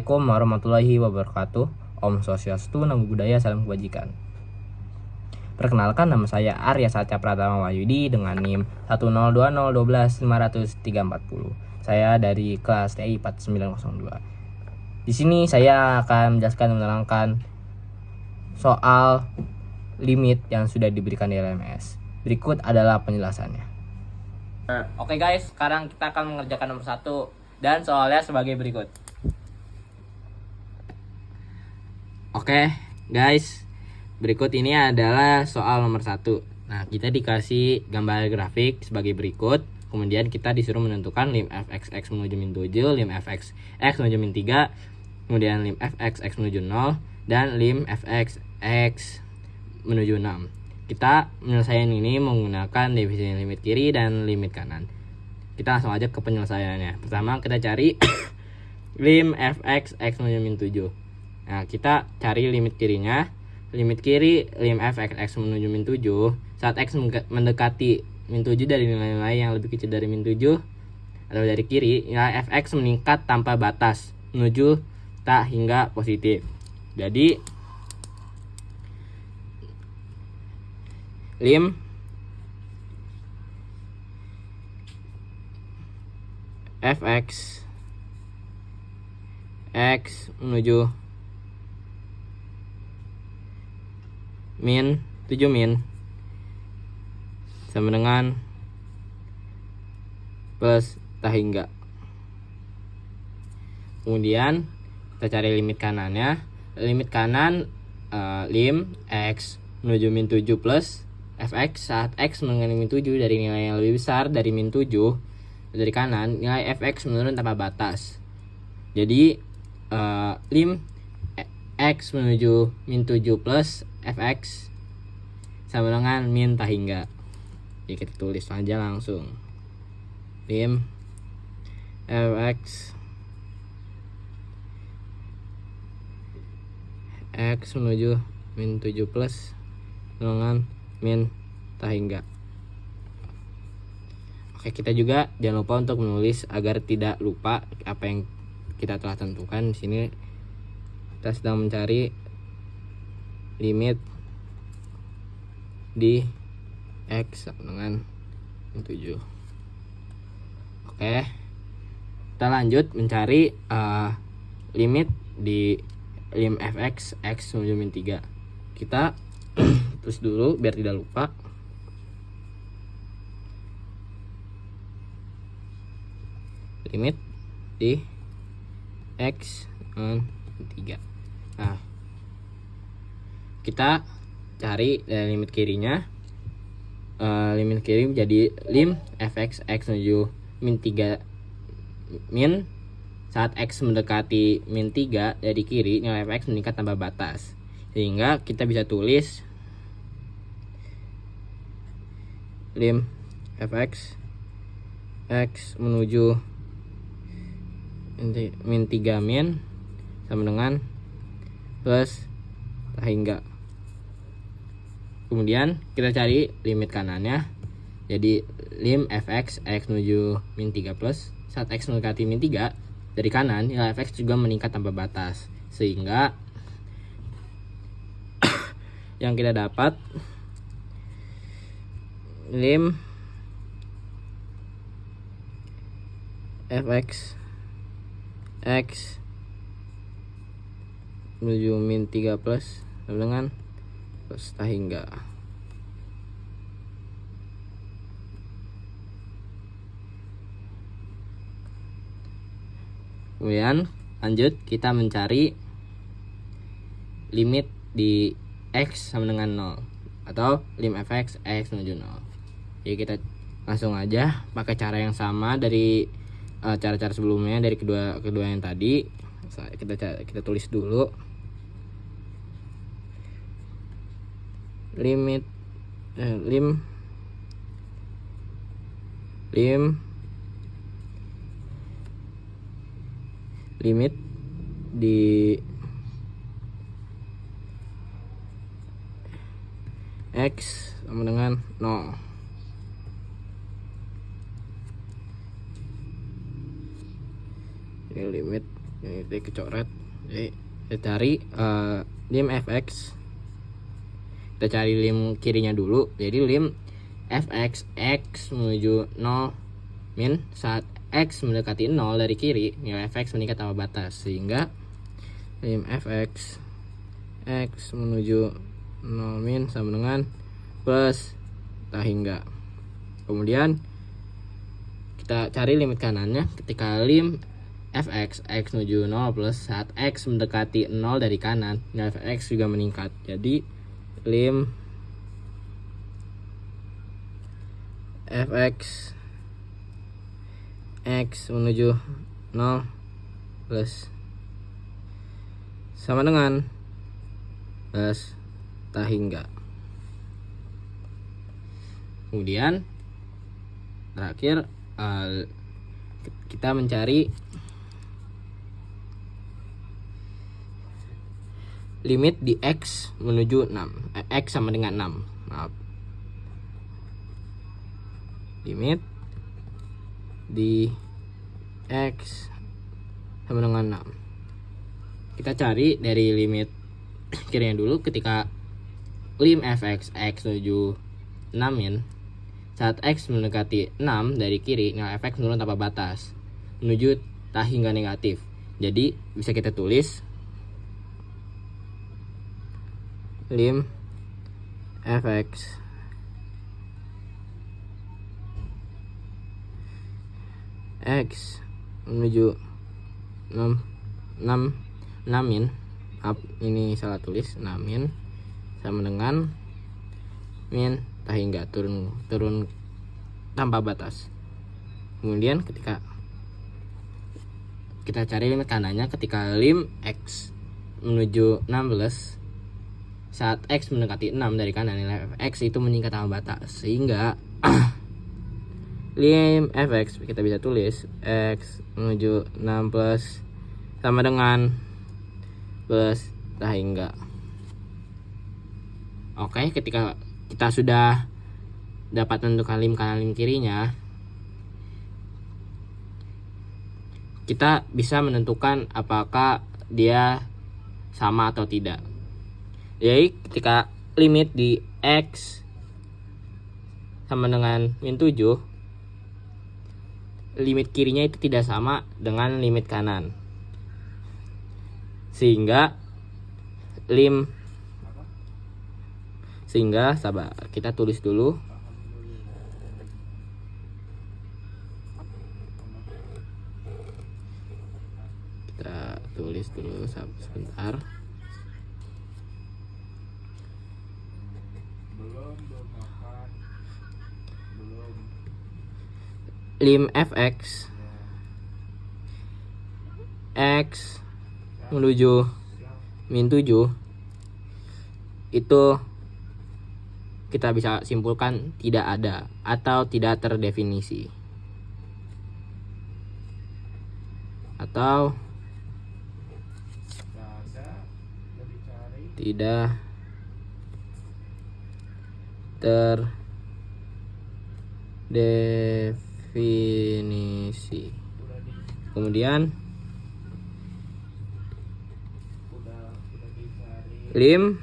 Assalamualaikum warahmatullahi wabarakatuh. Om Swastiastu, Namo Buddhaya, salam kebajikan. Perkenalkan, nama saya Arya Satya Pratama Wahyudi dengan NIM 10201215340. Saya dari kelas TI 4902. Di sini saya akan menjelaskan menerangkan soal limit yang sudah diberikan di LMS. Berikut adalah penjelasannya. Oke guys, sekarang kita akan mengerjakan nomor 1 dan soalnya sebagai berikut. Oke guys, berikut ini adalah soal nomor 1. Nah, kita dikasih gambar grafik sebagai berikut. Kemudian kita disuruh menentukan lim fx(x) menuju min 7, lim fx(x) menuju min 3, kemudian lim fx(x) menuju 0, dan lim fx(x) menuju 6. Kita menyelesaikan ini menggunakan definisi limit kiri dan limit kanan. Kita langsung aja ke penyelesaiannya. Pertama kita cari lim fx(x) menuju min 7. Nah, kita cari limit kirinya. Limit kiri lim fx(x) menuju min 7 saat x mendekati min 7 dari nilai-nilai yang lebih kecil dari min 7 atau dari kiri, nilai fx meningkat tanpa batas menuju tak hingga positif. Jadi lim fx x menuju min 7 min sama dengan plus tak hingga. Kemudian kita cari limit kanannya. Limit kanan lim x menuju min 7 plus fx saat x mengenai min 7 dari nilai yang lebih besar dari min 7 dari kanan, nilai fx menurun tanpa batas. Jadi lim x menuju min 7 plus fx sama dengan min tak hingga. Jadi kita tulis aja langsung lim fx x menuju min 7 plus dengan min tak hingga. Oke, kita juga jangan lupa untuk menulis agar tidak lupa apa yang kita telah tentukan. Di sini kita sedang mencari limit di x sama dengan 7. Oke, kita lanjut mencari limit di lim fx x menuju min 3. Kita tulis dulu biar tidak lupa. Limit di x dengan 3. Nah, kita cari dari limit kirinya. Limit kiri menjadi lim fx x menuju min 3 min saat x mendekati min 3 dari kiri, nilai fx meningkat tanpa batas. Sehingga kita bisa tulis lim fx x menuju min 3 min sama dengan plus tak hingga. Kemudian kita cari limit kanannya. Jadi lim fx x menuju min 3 plus saat x mendekati min 3 dari kanan, nilai fx juga meningkat tanpa batas. Sehingga yang kita dapat lim fx x menuju min 3 plus sama dengan plus tak hingga. Kemudian lanjut kita mencari limit di x sama dengan 0 atau lim fx x menuju 0. Jadi kita langsung aja pakai cara yang sama dari cara-cara sebelumnya dari kedua yang tadi. Kita tulis dulu limit lim limit di x sama dengan 0. Ini limit ini kecoret. Jadi kita cari lim fx, kita cari lim kirinya dulu. Jadi lim fx x menuju 0 min saat x mendekati 0 dari kiri, nilai fx meningkat tanpa batas, sehingga lim fx x menuju 0 min sama dengan plus tak hingga. Kemudian kita cari limit kanannya ketika lim fx x menuju 0 plus saat x mendekati 0 dari kanan, nilai fx juga meningkat. Jadi lim fx x menuju 0 plus sama dengan plus tak hingga. Kemudian terakhir kita mencari limit di x menuju 6, x sama dengan 6. Maaf. Limit di x sama dengan 6. Kita cari dari limit kirinya dulu. Ketika lim fx x menuju 6 min saat x mendekati 6 dari kiri, nilai fx menurun tanpa batas menuju tak hingga negatif. Jadi bisa kita tulis lim fx x menuju 6 min, ini salah tulis, 6 min sama dengan min tak hingga, turun tanpa batas. Kemudian ketika kita cari limit kanannya ketika lim x menuju 16 saat x mendekati 6 dari kanan, nilai x itu meningkat tanpa batas, sehingga lim fx kita bisa tulis x menuju 6 plus sama dengan plus tak hingga. Oke, ketika kita sudah dapat menentukan lim kanan lim kirinya, kita bisa menentukan apakah dia sama atau tidak. Jadi ketika limit di x sama dengan min 7, limit kirinya itu tidak sama dengan limit kanan, sehingga sabar, kita tulis dulu. Kita tulis dulu sebentar. Lim fx x menuju min 7 itu kita bisa simpulkan tidak ada atau tidak terdefinisi, atau tidak terdefinisi. Kemudian lim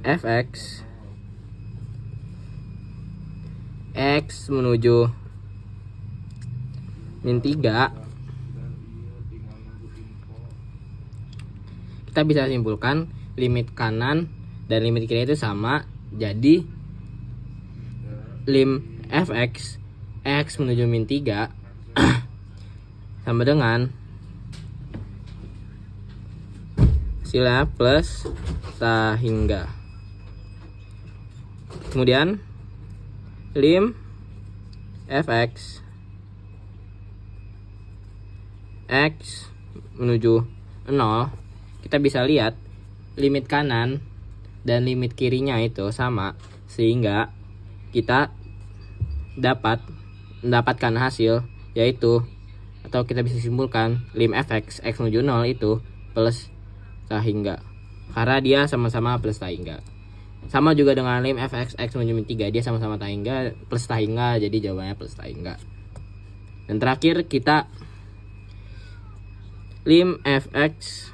fx x menuju min 3 kita bisa simpulkan limit kanan dan limit kiri itu sama. Jadi lim fx x menuju min 3 sama dengan hasilnya plus tak hingga. Kemudian lim fx x menuju 0, kita bisa lihat limit kanan dan limit kirinya itu sama, sehingga kita dapat mendapatkan hasil, yaitu atau kita bisa simpulkan lim fx x menuju 0 itu plus tak hingga, karena dia sama-sama plus tak hingga. Sama juga dengan lim fx x menuju min 3, dia sama-sama tak hingga plus tak hingga, jadi jawabannya plus tak hingga. Dan terakhir kita lim fx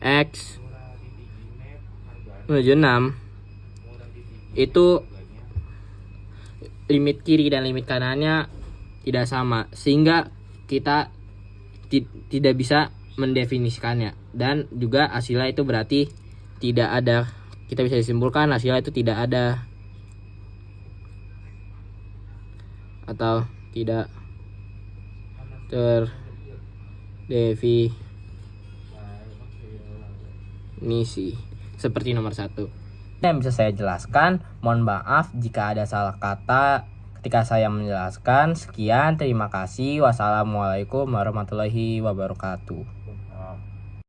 x menuju 6 itu limit kiri dan limit kanannya tidak sama, sehingga kita tidak bisa mendefinisikannya, dan juga hasilnya itu berarti tidak ada. Kita bisa disimpulkan hasilnya itu tidak ada atau tidak terdefinisi seperti nomor 1. Yang bisa saya jelaskan, mohon maaf jika ada salah kata ketika saya menjelaskan. Sekian, terima kasih. Wassalamualaikum warahmatullahi wabarakatuh.